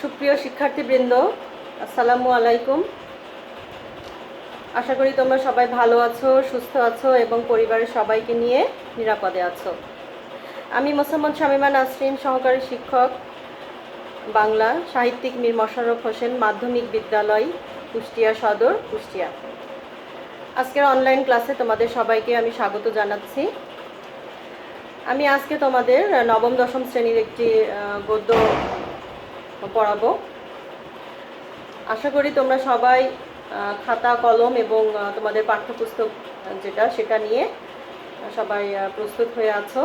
সুপ্রিয় শিক্ষার্থীবৃন্দ, আসসালামু আলাইকুম। আশা করি তোমরা সবাই ভালো আছো, সুস্থ আছো এবং পরিবারের সবাইকে নিয়ে নিরাপদে আছো। আমি মোসাম্মদ শামীমা নাসরিন, সহকারী শিক্ষক, বাংলা, সাহিত্যিক মীর মশাররফ হোসেন মাধ্যমিক বিদ্যালয়, কুষ্টিয়া সদর, কুষ্টিয়া। আজকের অনলাইন ক্লাসে তোমাদের সবাইকে আমি স্বাগত জানাচ্ছি। আমি আজকে তোমাদের নবম দশম শ্রেণীর একটি গদ্য পড়াবো। আশা করি তোমরা সবাই খাতা কলম এবং তোমাদের পাঠ্যপুস্তক সেটা নিয়ে সবাই প্রস্তুত হয়ে আছো।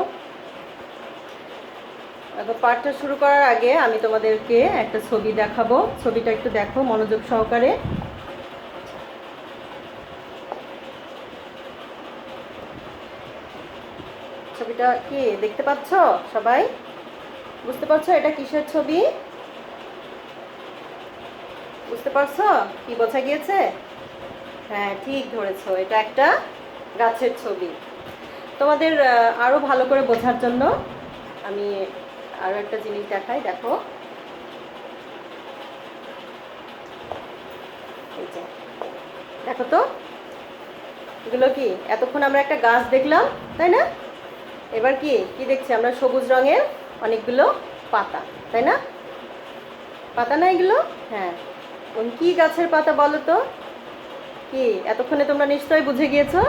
পাঠটা শুরু করার আগে আমি তোমাদেরকে একটা ছবি দেখাবো। ছবিটা একটু দেখো মনোযোগ সহকারে। ছবিটা কি দেখতে পাচ্ছ? সবাই বুঝতে পারছো এটা কিসের ছবি? বুঝতে পারছো কি বোঝা গিয়েছে? হ্যাঁ, ঠিক ধরেছো, এটা একটা গাছের ছবি। তোমাদের আরো ভালো করে বোঝার জন্য আমি আরো একটা জিনিস দেখাই। দেখো, দেখো তো এগুলো কি? এতক্ষণ আমরা একটা গাছ দেখলাম, তাই না? এবার কি কি দেখছি আমরা? সবুজ রঙের অনেকগুলো পাতা, তাই না? পাতা না এগুলো? হ্যাঁ, কি গাছের পাতা বলো তো? কি এতক্ষণে তোমরা নিশ্চয়ই বুঝে গিয়েছো।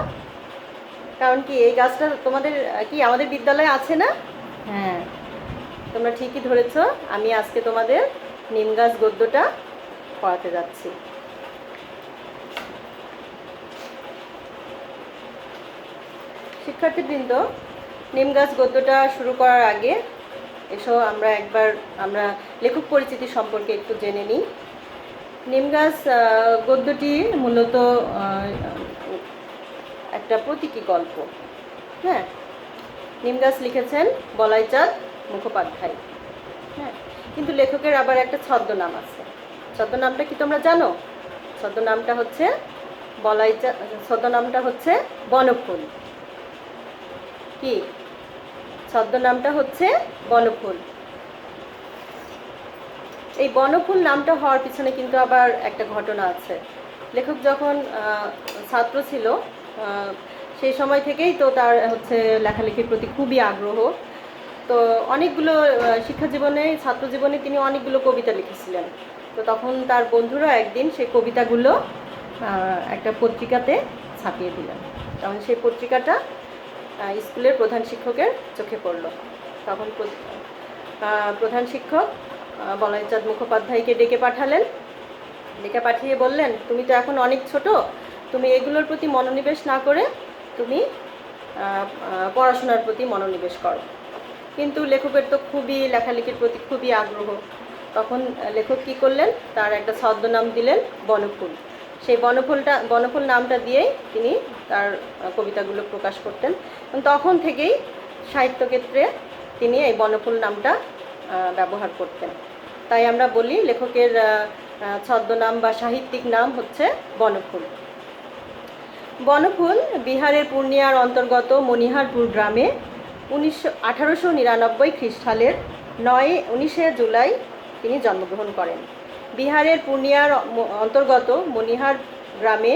কারণ কি এই গাছটা তোমাদের কি আমাদের বিদ্যালয়ে আছে না? হ্যাঁ, তোমরা ঠিকই ধরেছো। আমি আজকে তোমাদের নিম গাছ গদ্যটা পড়াতে যাচ্ছি। শিক্ষার্থীবৃন্দ, নিম গাছ গদ্যটা শুরু করার আগে এসো আমরা লেখক পরিচিতি সম্পর্কে একটু জেনে নিই। নিম গাছ গদ্যটি মূলত একটা প্রতীকী গল্প। হ্যাঁ, নিম গাছ লিখেছেন বলাইচাঁদ মুখোপাধ্যায়। হ্যাঁ, কিন্তু লেখকের আবার একটা ছদ্মনাম আছে। ছদ্মনামটা কি তোমরা জানো? ছদ্মনামটা হচ্ছে ছদ্মনামটা হচ্ছে বনফুল। কি ছদ্মনামটা হচ্ছে বনফুল। এই বনফুল নামটা হওয়ার পিছনে কিন্তু আবার একটা ঘটনা আছে। লেখক যখন ছাত্র ছিল সেই সময় থেকেই তো তার লেখালেখির প্রতি খুবই আগ্রহ। তো অনেকগুলো ছাত্র জীবনে তিনি অনেকগুলো কবিতা লিখেছিলেন। তো তখন তার বন্ধুরা একদিন সেই কবিতাগুলো একটা পত্রিকাতে ছাপিয়ে দিলেন। তখন সেই পত্রিকাটা স্কুলের প্রধান শিক্ষকের চোখে পড়ল। তখন প্রধান শিক্ষক বলাইচাঁদ মুখোপাধ্যায়কে ডেকে পাঠালেন। ডেকে পাঠিয়ে বললেন, তুমি তো এখন অনেক ছোট, তুমি এগুলোর প্রতি মনোনিবেশ না করে তুমি পড়াশোনার প্রতি মনোনিবেশ করো। কিন্তু লেখকের তো লেখালেখির প্রতি খুবই আগ্রহ। তখন লেখক কী করলেন? তার একটা ছদ্মনাম দিলেন বনফুল। সেই বনফুল নামটা দিয়েই তিনি তার কবিতাগুলো প্রকাশ করতেন। তখন থেকেই সাহিত্যক্ষেত্রে তিনি এই বনফুল নামটা ব্যবহার করতেন। তাই আমরা বলি লেখকের ছদ্মনাম বা সাহিত্যিক নাম হচ্ছে বনফুল। বনফুল বিহারের পূর্ণিয়ার অন্তর্গত মনিহারপুর গ্রামে 1899 খ্রিস্টাব্দের 19 জুলাই তিনি জন্মগ্রহণ করেন। বিহারের পূর্ণিয়ার অন্তর্গত মনিহার গ্রামে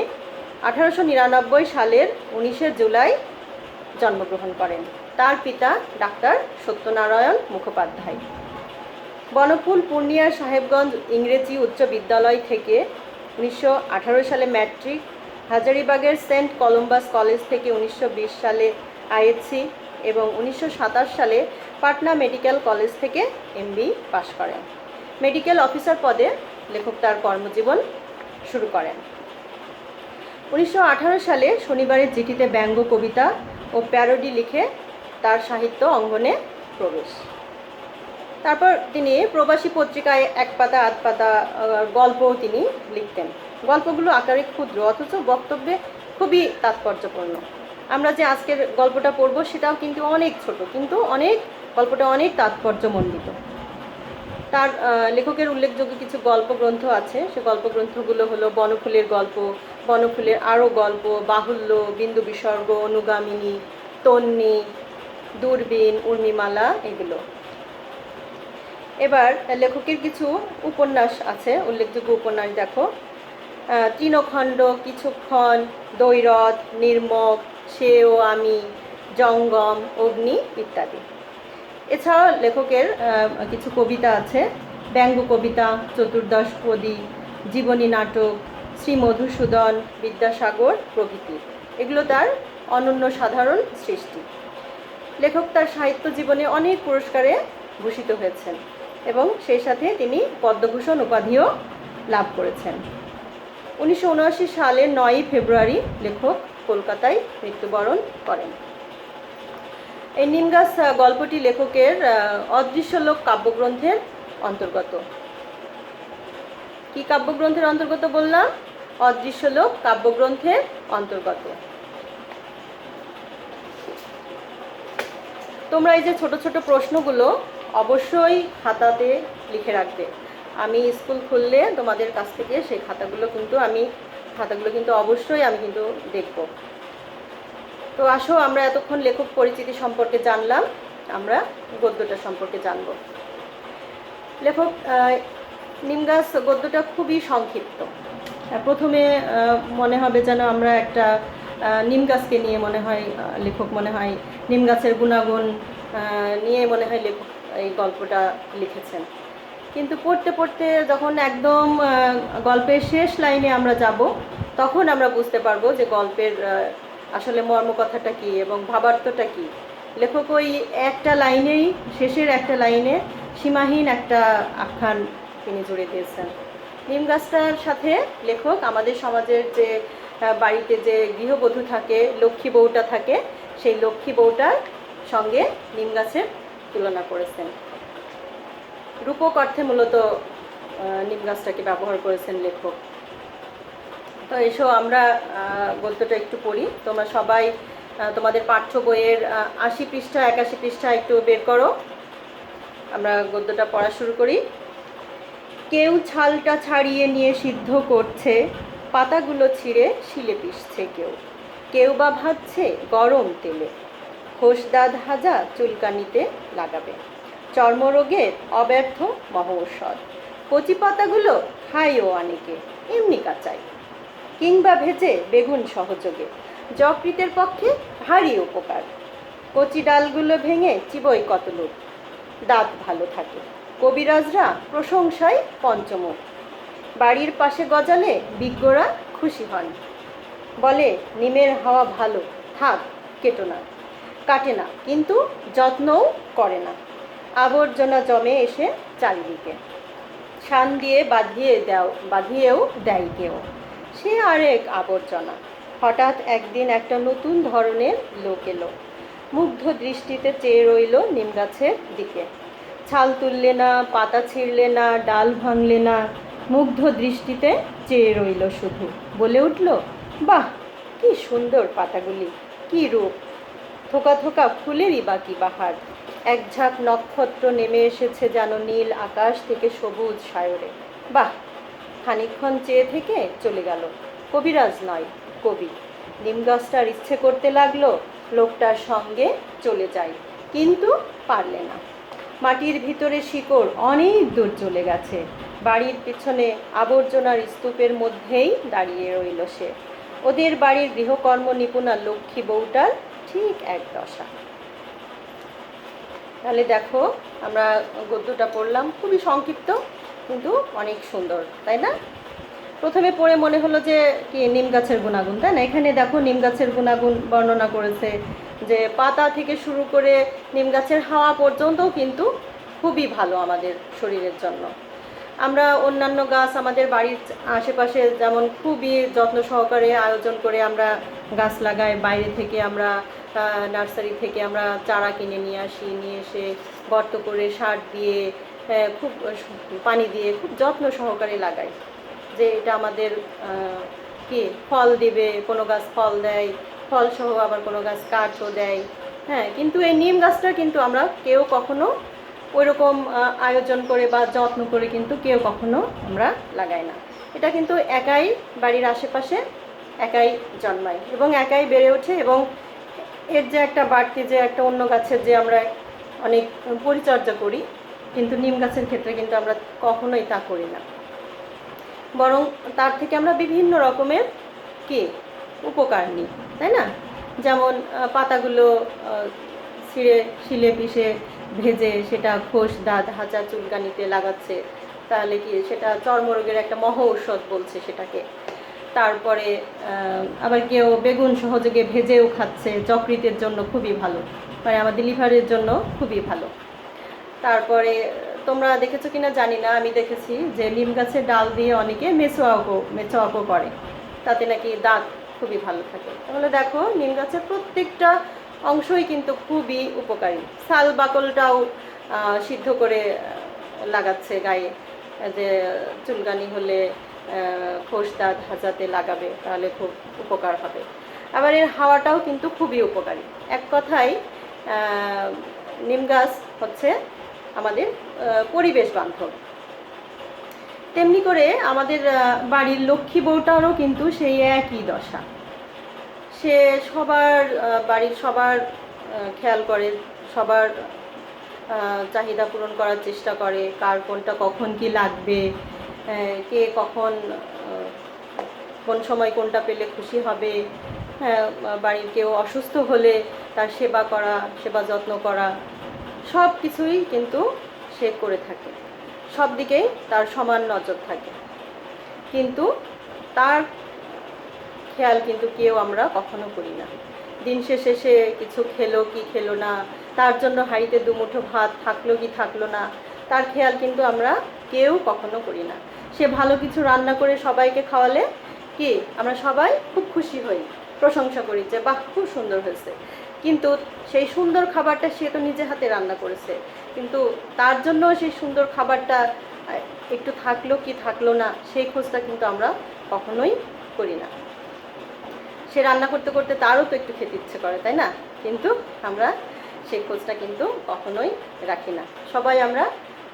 1899 সালের 19 জুলাই জন্মগ্রহণ করেন। তার পিতা ডাক্তার সত্যনারায়ণ মুখোপাধ্যায়। বনফুল পূর্ণিয়ার সাহেবগঞ্জ ইংরেজি উচ্চ বিদ্যালয় থেকে 1918 সালে ম্যাট্রিক, হাজারিবাগের সেন্ট কলম্বাস কলেজ থেকে 1920 সালে আইএসসি এবং 1927 সালে পাটনা মেডিকেল কলেজ থেকে এমবি পাশ করেন। মেডিকেল অফিসার পদে লেখক তার কর্মজীবন শুরু করেন। 1918 সালে শনিবারের চিঠিতে ব্যঙ্গ কবিতা ও প্যারোডি লিখে তার সাহিত্য অঙ্গনে প্রবেশ। তারপর তিনি প্রবাসী পত্রিকায় এক পাতা আধ পাতা গল্পও তিনি লিখতেন। গল্পগুলো আকারে ক্ষুদ্র অথচ বক্তব্যে খুবই তাৎপর্যপূর্ণ। আমরা যে আজকের গল্পটা পড়ব সেটাও কিন্তু অনেক ছোট, কিন্তু গল্পটা অনেক তাৎপর্যমণ্ডিত। তার লেখকের উল্লেখযোগ্য কিছু গল্পগ্রন্থ আছে। সে গল্পগ্রন্থগুলো হলো বনফুলের গল্প, বনফুলের আরও গল্প, বাহুল্য, বিন্দু বিসর্গ, অনুগামিনী, তন্নি, দূরবীন, উর্মিমালা, এগুলো। এবার লেখকের কিছু উপন্যাস আছে, উল্লেখযোগ্য উপন্যাস দেখো। তৃণখণ্ড, কিছুক্ষণ, দ্বৈরথ, নির্মক, সে ও আমি, জঙ্গম, অগ্নি ইত্যাদি। এছাড়াও লেখকের কিছু কবিতা আছে, ব্যঙ্গ কবিতা, চতুর্দশপদী, জীবনী নাটক, শ্রী মধুসূদন, বিদ্যাসাগর প্রভৃতি। এগুলো তার অনন্য সাধারণ সৃষ্টি। লেখক তার সাহিত্য জীবনে অনেক পুরস্কারে ভূষিত হয়েছেন এবং সেই সাথে তিনি পদ্মভূষণ উপাধিও লাভ করেছেন। 1979 সালের 9 ফেব্রুয়ারি লেখক কলকাতায় মৃত্যুবরণ করেন। এই নিমগাছ গল্পটি লেখকের অদৃশ্য লোক কাব্যগ্রন্থের অন্তর্গত। কি কাব্যগ্রন্থের অন্তর্গত বললাম? অদৃশ্য লোক কাব্যগ্রন্থের অন্তর্গত। তোমরা এই যে ছোট ছোট প্রশ্নগুলো অবশ্যই খাতাতে লিখে রাখবে। আমি স্কুল খুললে তোমাদের কাছ থেকে সেই খাতাগুলো কিন্তু অবশ্যই আমি কিন্তু দেখব। তো আসো আমরা এতক্ষণ লেখক পরিচিতি সম্পর্কে জানলাম, আমরা গদ্যটা সম্পর্কে জানব। লেখক নিমগাছ গদ্যটা খুবই সংক্ষিপ্ত। প্রথমে মনে হবে যেন আমরা একটা নিম গাছকে নিয়ে লেখক নিম গাছের গুণাগুণ নিয়ে লেখক এই গল্পটা লিখেছেন। কিন্তু পড়তে পড়তে যখন একদম গল্পের শেষ লাইনে আমরা যাব, তখন আমরা বুঝতে পারবো যে গল্পের আসলে মর্মকথাটা কী এবং ভাবার্থটা কী। লেখক ওই একটা লাইনেই, শেষের একটা লাইনে সীমাহীন একটা আখ্যান তিনি জুড়ে দিয়েছেন। নিম গাছটার সাথে লেখক আমাদের সমাজের যে বাড়িতে যে গৃহবধূ থাকে, লক্ষ্মী বউটা থাকে, সেই লক্ষ্মী বউটার সঙ্গে নিম গাছের তুলনা করেছেন। রূপক অর্থে মূলত নিম গাছটাকে ব্যবহার করেছেন লেখক। তো এসো আমরা গদ্যটা একটু পড়ি। তোমরা সবাই তোমাদের পাঠ্য বইয়ের 80 পৃষ্ঠা 81 পৃষ্ঠা একটু বের করো, আমরা গদ্যটা পড়া শুরু করি। কেউ ছালটা ছাড়িয়ে নিয়ে সিদ্ধ করছে, পাতাগুলো ছিঁড়ে শিলে পিষছে, কেউ বা ভাজছে গরম তেলে, খোসদাদ হাজা চুলকানিতে লাগাবে, চর্মরোগের অব্যর্থ মহৌষধ, কচি পাতাগুলো খায়ও অনেকে এমনি কাঁচাই, কিংবা ভেজে বেগুন সহযোগে, যকৃতের পক্ষে ভারী উপকার, কচি ডালগুলো ভেঙে চিবই কত লোক, দাঁত ভালো থাকে, কবিরাজরা প্রশংসায় পঞ্চমুখ, বাড়ির পাশে গজালে বিজ্ঞরা খুশি হন, বলে নিমের হাওয়া ভালো, থাক কাটে না কিন্তু যত্নও করে না, আবর্জনা জমে এসে চারিদিকে, শান দিয়ে বাঁধিয়েও দেয় কেউ, সে আরেক আবর্জনা। হঠাৎ একদিন একটা নতুন ধরনের লোক এলো, মুগ্ধ দৃষ্টিতে চেয়ে রইল নিম গাছের দিকে, ছাল তুললে না, পাতা ছিঁড়লে না, ডাল ভাঙলে না, মুগ্ধ দৃষ্টিতে চেয়ে রইল শুধু, বলে উঠল, বাহ কি সুন্দর পাতাগুলি, কি রূপ, থোকা থোকা ফুলেরই বাকি বাহার, এক ঝাঁক নক্ষত্র নেমে এসেছে যেন নীল আকাশ থেকে সবুজ সায়রে, বাহ। খানিকক্ষণ চেয়ে থেকে চলে গেল, কবিরাজ নয় কবি। নিম গাছটার ইচ্ছে করতে লাগলো লোকটার সঙ্গে চলে যায়, কিন্তু পারলে না। মাটির ভিতরে শিকড় অনেক দূর চলে গেছে, বাড়ির পিছনে আবর্জনার স্তূপের মধ্যেই দাঁড়িয়ে রইল সে। ওদের বাড়ির গৃহকর্ম নিপুণা লক্ষ্মী বউটার ঠিক এক দশা। তাহলে দেখো আমরা গদ্যটা পড়লাম, খুবই সংক্ষিপ্ত কিন্তু অনেক সুন্দর, তাই না? প্রথমে পড়ে মনে হলো যে কি নিম গাছের গুণাগুণ, তাই না? এখানে দেখো নিম গাছের গুণাগুণ বর্ণনা করেছে, যে পাতা থেকে শুরু করে নিম গাছের হাওয়া পর্যন্তও কিন্তু খুবই ভালো আমাদের শরীরের জন্য। আমরা অন্যান্য গাছ আমাদের বাড়ির আশেপাশে যেমন খুবই যত্ন সহকারে আয়োজন করে আমরা গাছ লাগাই, বাইরে থেকে আমরা নার্সারি থেকে আমরা চারা কিনে নিয়ে আসি, নিয়ে এসে গর্ত করে সার দিয়ে খুব পানি দিয়ে খুব যত্ন সহকারে লাগাই, যে এটা আমাদের কি ফল দিবে, কোনো গাছ ফল দেয়, ফল সহ আবার কোনো গাছ কাঠও দেয়, হ্যাঁ। কিন্তু এই নিম গাছটা কিন্তু আমরা কেউ কখনো ওইরকম আয়োজন করে বা যত্ন করে কিন্তু কেউ কখনো আমরা লাগাই না। এটা কিন্তু একাই বাড়ির আশেপাশে একাই জন্মায় এবং একাই বেড়ে ওঠে, এবং এর যে একটা বাড়তি যে একটা অন্য গাছের যে আমরা অনেক পরিচর্যা করি, কিন্তু নিম গাছের ক্ষেত্রে কিন্তু আমরা কখনোই তা করি না, বরং তার থেকে আমরা বিভিন্ন রকমের কি উপকার নিই, তাই না? যেমন পাতাগুলো শিলে পিষে ভেজে সেটা খোস দাঁত হাঁচা চুলকানিতে লাগাচ্ছে, তাহলে কি সেটা চর্মরোগের একটা মহা ঔষধ বলছে সেটাকে। তারপরে আবার কেউ বেগুন সহযোগে ভেজেও খাচ্ছে, যকৃতের জন্য খুবই ভালো, মানে আমাদের লিভারের জন্য খুবই ভালো। তারপরে তোমরা দেখেছো কিনা জানি না, আমি দেখেছি যে নিম গাছের ডাল দিয়ে অনেকে মেচোয়াকো করে, তাতে নাকি দাঁত খুবই ভালো থাকে। তাহলে দেখো নিম গাছের প্রত্যেকটা অংশই কিন্তু খুবই উপকারী। শাল বাকলটাও সিদ্ধ করে লাগাচ্ছে গায়ে, যে চুলকানি হলে খোস দাঁত হাঁচাতে লাগাবে, তাহলে খুব উপকার হবে। আবার এর হাওয়াটাও কিন্তু খুবই উপকারী। এক কথায় নিম গাছ হচ্ছে আমাদের পরিবেশ বান্ধব। তেমনি করে আমাদের বাড়ির লক্ষ্মী বউটারও কিন্তু সেই একই দশা। সে বাড়ির সবার খেয়াল করে, সবার চাহিদা পূরণ করার চেষ্টা করে, কার কোনটা কখন কি লাগবে, কে কখন কোন সময় কোনটা পেলে খুশি হবে। হ্যাঁ, বাড়ির কেউ অসুস্থ হলে তার সেবা যত্ন করা, সব কিছুই কিন্তু সে করে থাকে, সব দিকেই তার সমান নজর থাকে। কিন্তু তার খেয়াল কিন্তু কেউ আমরা কখনো করি না। দিন শেষে সে কিছু খেলো কি খেলো না, তার জন্য হাঁড়িতে দুমুঠো ভাত থাকলো কি থাকলো না, তার খেয়াল কিন্তু আমরা কেউ কখনো করি না। সে ভালো কিছু রান্না করে সবাইকে খাওয়ালে কি আমরা সবাই খুব খুশি হই, প্রশংসা করি যে বাহ খুব সুন্দর হয়েছে। কিন্তু সেই সুন্দর খাবারটা সে তো নিজে হাতে রান্না করেছে, কিন্তু তার জন্য সেই সুন্দর খাবারটা একটু থাকলো কি থাকলো না সেই খোঁজটা কিন্তু আমরা কখনোই করি না। সে রান্না করতে করতে তারও তো একটু খেতে ইচ্ছে করে, তাই না? কিন্তু আমরা সেই খোঁজটা কিন্তু কখনোই রাখি না।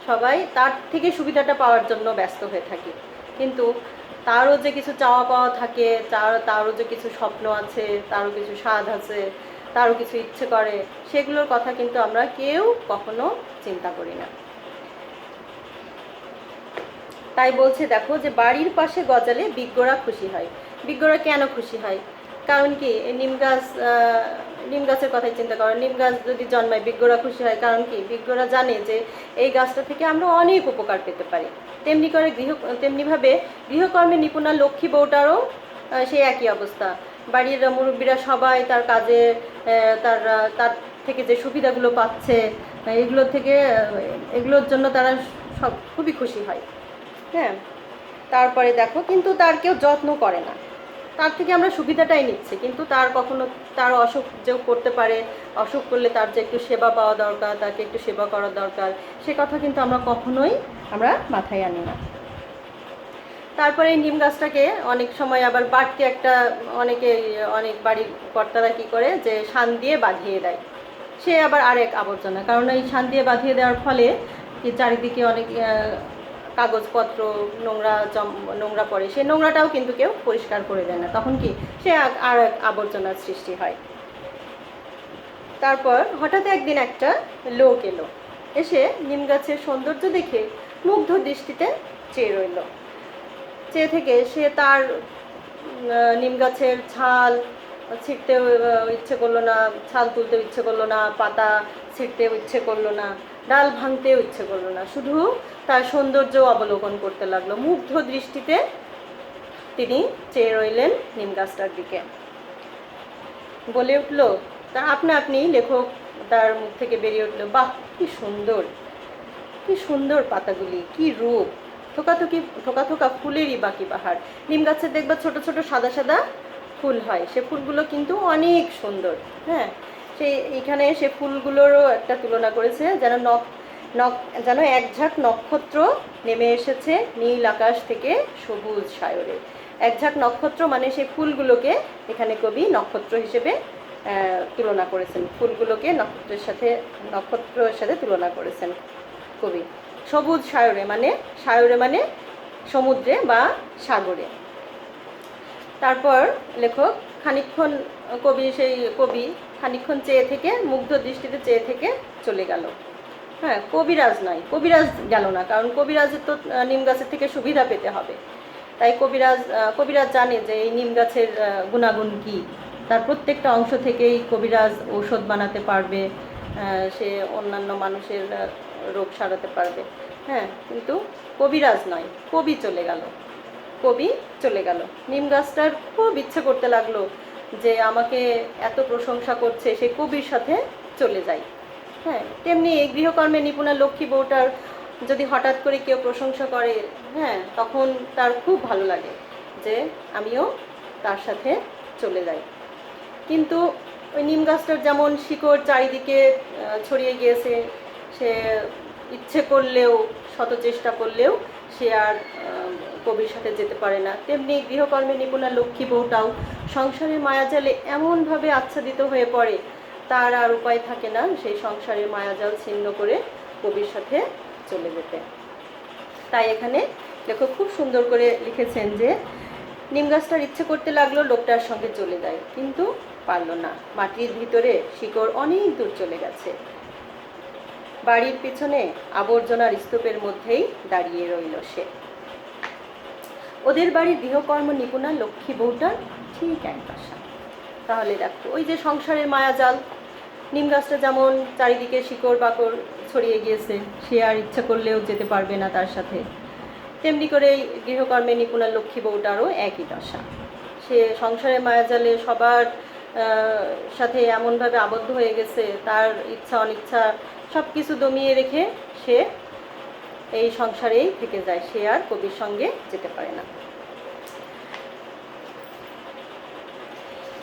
সবাই তার থেকে সুবিধাটা পাওয়ার জন্য ব্যস্ত হয়ে থাকি, কিন্তু তারও যে কিছু চাওয়া পাওয়া থাকে, তারও যে কিছু স্বপ্ন আছে, তারও কিছু স্বাদ আছে, তারও কিছু ইচ্ছে করে, সেগুলোর কথা কিন্তু আমরা কেউ কখনো চিন্তা করি না। তাই বলছে দেখো যে বাড়ির পাশে গজালে বিজ্ঞরা খুশি হয়। বিজ্ঞরা কেন খুশি হয়? কারণ কি নিম গাছের কথাই চিন্তা করো, নিম গাছ যদি জন্মায় বিজ্ঞরা খুশি হয়, কারণ কি বিজ্ঞরা জানে যে এই গাছটা থেকে আমরা অনেক উপকার পেতে পারি। তেমনিভাবে গৃহকর্মে নিপুণা লক্ষ্মী বউটারও সেই একই অবস্থা। বাড়ির মুরব্বীরা সবাই তার কাজে তার থেকে যে সুবিধাগুলো পাচ্ছে, এগুলোর জন্য তারা সব খুবই খুশি হয়। হ্যাঁ, তারপরে দেখো কিন্তু তার কেউ যত্ন করে না, তার থেকে আমরা সুবিধাটাই নিচ্ছি, কিন্তু তার অসুখ যে করতে পারে, অসুখ করলে তার যে একটু সেবা পাওয়া দরকার, তাকে একটু সেবা করা দরকার, সে কথা কিন্তু আমরা কখনোই মাথায় আনি না। তারপরে এই নিম গাছটাকে অনেক সময় আবার বাড়তি অনেক বাড়ির কর্তারা কী করে যে শান দিয়ে বাঁধিয়ে দেয়, সে আবার আরেক আবর্জনা। কারণ এই শান দিয়ে বাঁধিয়ে দেওয়ার ফলে চারিদিকে অনেক কাগজপত্র নোংরা পড়ে, সেই নোংরাটাও কিন্তু কেউ পরিষ্কার করে দেয় না, তখন কি সে আর এক আবর্জনার সৃষ্টি হয়। তারপর হঠাৎ একদিন একটা লোক এলো, এসে নিম গাছের সৌন্দর্য দেখে মুগ্ধ দৃষ্টিতে চেয়ে রইল। চেয়ে থেকে সে তার নিম গাছের ছাল ছিঁড়তেও ইচ্ছে করলো না, ছাল তুলতেও ইচ্ছে করলো না, পাতা ছিঁড়তেও ইচ্ছে করলো না, ডাল ভাঙতেও ইচ্ছে করলো না, শুধু তার সৌন্দর্য অবলোকন করতে লাগলো। মুগ্ধ দৃষ্টিতে তিনি চেয়ে রইলেন নিম গাছটার দিকে। বলে উঠল, তা আপনি লেখক তার মুখ থেকে বেরিয়ে উঠল, বাহ কি সুন্দর পাতাগুলি, কি রূপ, থোকা থোকা ফুলেরই বাকি বাহার। নিম গাছের দেখবা ছোট ছোট সাদা সাদা ফুল হয়, সে ফুলগুলো কিন্তু অনেক সুন্দর। হ্যাঁ, এখানে সে ফুলগুলোরও একটা তুলনা করেছে, যেন এক ঝাঁক নক্ষত্র নেমে এসেছে নীল আকাশ থেকে সবুজ সায়রে। এক ঝাঁক নক্ষত্র মানে সেই ফুলগুলোকে এখানে কবি নক্ষত্র হিসেবে তুলনা করেছেন, ফুলগুলোকে নক্ষত্রের সাথে তুলনা করেছেন কবি। সবুজ সায়রে মানে সমুদ্রে বা সাগরে। তারপর লেখক কবি খানিকক্ষণ চেয়ে থেকে মুগ্ধ দৃষ্টিতে চেয়ে থেকে চলে গেল। হ্যাঁ, কবিরাজ নয়, কবিরাজ গেল না, কারণ কবিরাজের তো নিম গাছের থেকে সুবিধা পেতে হবে। তাই কবিরাজ জানে যে এই নিম গাছের গুণাগুণ কী, তার প্রত্যেকটা অংশ থেকেই কবিরাজ ঔষধ বানাতে পারবে, সে অন্যান্য মানুষের রোগ সারাতে পারবে। হ্যাঁ, কিন্তু কবিরাজ নয়, কবি চলে গেল, কবি চলে গেল। নিম গাছটার খুব ইচ্ছে করতে লাগলো যে আমাকে এত প্রশংসা করছে, সে কবির সাথে চলে যায়। হ্যাঁ, তেমনি এই গৃহকর্মে নিপুণা লক্ষ্মী বউটার যদি হঠাৎ করে কেউ প্রশংসা করে, হ্যাঁ, তখন তার খুব ভালো লাগে যে আমিও তার সাথে চলে যাই। কিন্তু ওই নিম গাছটার যেমন শিকড় চারিদিকে ছড়িয়ে গিয়েছে, সে ইচ্ছে করলেও, শত চেষ্টা করলেও সে আর কবির সাথে যেতে পারে না। তেমনি গৃহকর্মে নিপুণা লক্ষ্মী বউটাও সংসারের মায়াজালে এমনভাবে আচ্ছাদিত হয়ে পড়ে, তার আর উপায় থাকে না সেই সংসারের মায়াজাল ছিন্ন করে কবির সাথে চলে যেতে। তাই এখানে লেখক খুব সুন্দর করে লিখেছেন যে নিম গাছটার ইচ্ছে করতে লাগলো লোকটার সঙ্গে চলে যায়, কিন্তু পারল না। মাটির ভিতরে শিকড় অনেক দূর চলে গেছে। বাড়ির পিছনে আবর্জনার স্তূপের মধ্যেই দাঁড়িয়ে রইল সে। ওদের বাড়ির গৃহকর্ম নিপুণা লক্ষ্মী বউটার ঠিক এক দশা। তাহলে দেখো, ওই যে সংসারের মায়াজাল, নিম গাছটা যেমন চারিদিকে শিকড় বাকড় ছড়িয়ে গিয়েছে, সে আর ইচ্ছা করলেও যেতে পারবে না তার সাথে, তেমনি করে গৃহকর্মে নিপুণা লক্ষ্মী বউটারও একই দশা। সে সংসারের মায়াজালে সবার সাথে এমনভাবে আবদ্ধ হয়ে গেছে, তার ইচ্ছা অনিচ্ছা সব কিছু দমিয়ে রেখে সে এই সংসারেই থেকে যায়, সে আর কবির সঙ্গে যেতে পারে না।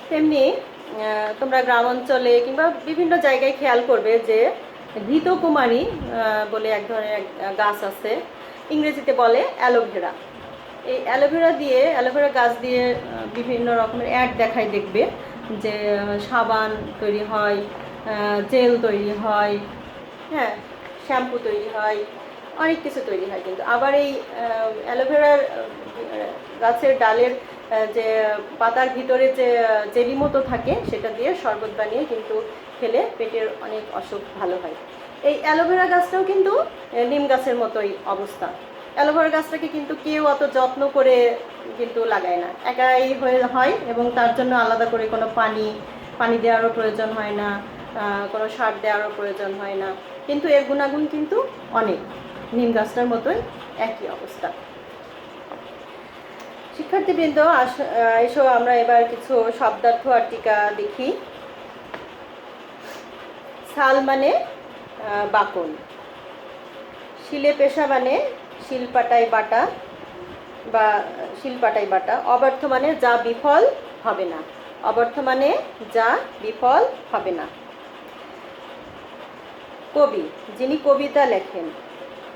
তেমনি তোমরা গ্রাম অঞ্চলে কিংবা বিভিন্ন জায়গায় খেয়াল করবে যে ঘৃতকুমারী বলে এক ধরনের গাছ আছে, ইংরেজিতে বলে অ্যালোভেরা। এই অ্যালোভেরা গাছ দিয়ে বিভিন্ন রকমের অ্যাড দেখায়, দেখবে যে সাবান তৈরি হয়, জেল তৈরি হয়, হ্যাঁ, শ্যাম্পু তৈরি হয়, অনেক কিছু তৈরি হয়। কিন্তু আবার এই অ্যালোভেরার গাছের ডালের যে পাতার ভিতরে যে জেলি মতো থাকে, সেটা দিয়ে শরবত বানিয়ে কিন্তু খেলে পেটের অনেক অসুখ ভালো হয়। এই অ্যালোভেরা গাছটাও কিন্তু নিম গাছের মতোই অবস্থা। অ্যালোভেরা গাছটাকে কিন্তু কেউ অত যত্ন করে কিন্তু লাগায় না, একাই হয়, এবং তার জন্য আলাদা করে কোনো পানি দেওয়ারও প্রয়োজন হয় না, কোনো সার দেওয়ারও প্রয়োজন হয় না। কিন্তু এর গুণাগুণ কিন্তু অনেক, নিম গাছটার মতোই একই অবস্থা। শিক্ষার্থীবৃন্দ, এসো আমরা এবার কিছু শব্দার্থ আর টিকা দেখি। শাল মানে বাকল, শিলে পেশা মানে শিলপাটায় বাটা বা শিলপাটায় বাটা। অবর্থ মানে যা বিফল হবে না, অবর্থ মানে যা বিফল হবে না। কবি, যিনি কবিতা লেখেন।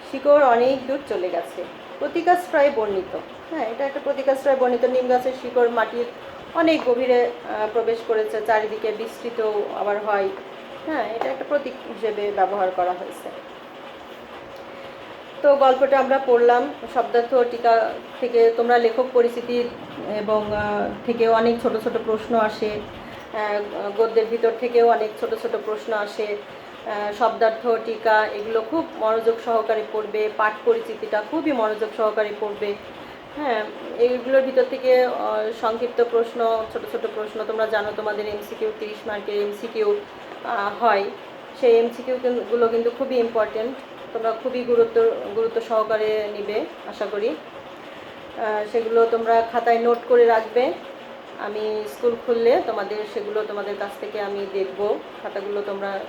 শিকড় অনেক দূর চলে গেছে, প্রতিকাশ্রয়ে বর্ণিত। হ্যাঁ, এটা একটা প্রতিকাশ্রয়ে বর্ণিত। নিম গাছের শিকড় মাটির অনেক গভীরে প্রবেশ করেছে, চারিদিকে বিস্তৃত আবার হয়। হ্যাঁ, এটা একটা প্রতীক হিসেবে ব্যবহার করা হয়েছে। তো গল্পটা আমরা পড়লাম, শব্দার্থ টিকা থেকে তোমরা লেখক পরিচিতি এবং থেকেও অনেক ছোট ছোট প্রশ্ন আসে, গদ্যের ভিতর থেকেও অনেক ছোট ছোট প্রশ্ন আসে। শব্দার্থ টিকা এগুলো খুব মনোযোগ সহকারে পড়বে, পাঠ পরিচিতিটা খুবই মনোযোগ সহকারে পড়বে। হ্যাঁ, এইগুলোর ভিতর থেকে সংক্ষিপ্ত প্রশ্ন, ছোট ছোট প্রশ্ন, তোমরা জানো তোমাদের এমসিকিউ 30 মার্কের এমসিকিউ হয়, সেই এমসিকিউগুলো কিন্তু খুবই ইম্পর্টেন্ট। তোমরা খুবই গুরুত্ব সহকারে নিবে আশা করি। সেগুলো তোমরা খাতায় নোট করে রাখবে। আমি স্কুল খুললে সেগুলো তোমাদের কাছ থেকে আমি দেখব, খাতাগুলো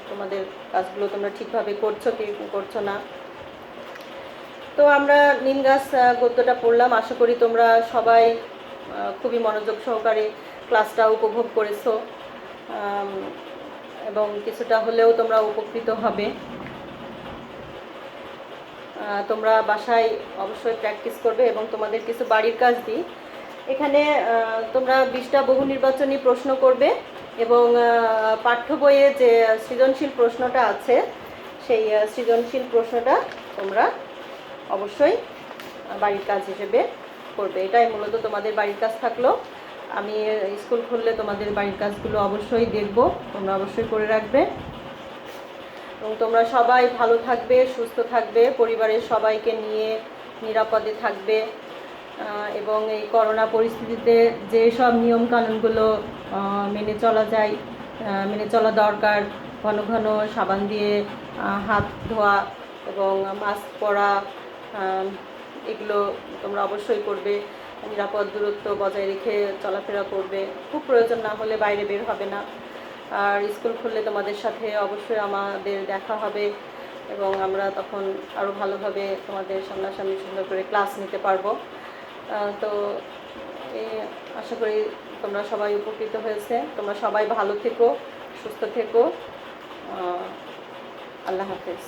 তোমাদের কাজগুলো তোমরা ঠিকভাবে করছো কি করছো না। তো আমরা নিম গাছ গদ্যটা পড়লাম, আশা করি তোমরা সবাই খুবই মনোযোগ সহকারে ক্লাসটা উপভোগ করেছো এবং কিছুটা হলেও তোমরা উপকৃত হবে। তোমরা বাসায় অবশ্যই প্র্যাকটিস করবে এবং তোমাদের কিছু বাড়ির কাজ দিই। এখানে তোমরা 20টা বহু নির্বাচনী প্রশ্ন করবে এবং পাঠ্য বইয়ে যে সৃজনশীল প্রশ্নটা আছে, সেই সৃজনশীল প্রশ্নটা তোমরা অবশ্যই বাড়ির কাজ হিসেবে করবে। এটাই মূলত তোমাদের বাড়ির কাজ থাকলো। আমি স্কুল খুললে তোমাদের বাড়ির কাজগুলো অবশ্যই দেখব, তোমরা অবশ্যই করে রাখবে। এবং তোমরা সবাই ভালো থাকবে, সুস্থ থাকবে, পরিবারের সবাইকে নিয়ে নিরাপদে থাকবে। এবং এই করোনা পরিস্থিতিতে যেসব নিয়মকানুনগুলো মেনে চলা যায়, মেনে চলা দরকার, ঘন ঘন সাবান দিয়ে হাত ধোয়া এবং মাস্ক পরা, এগুলো তোমরা অবশ্যই করবে। নিরাপদ দূরত্ব বজায় রেখে চলাফেরা করবে, খুব প্রয়োজন না হলে বাইরে বের হবে না। আর স্কুল খুললে তোমাদের সাথে অবশ্যই আমাদের দেখা হবে এবং আমরা তখন আরও ভালোভাবে তোমাদের সামনাসামনি সুন্দর করে ক্লাস নিতে পারবো। তো আশা করি তোমরা সবাই উপকৃত হয়েছে। তোমরা সবাই ভালো থেকো, সুস্থ থেকো। আল্লাহ হাফেজ।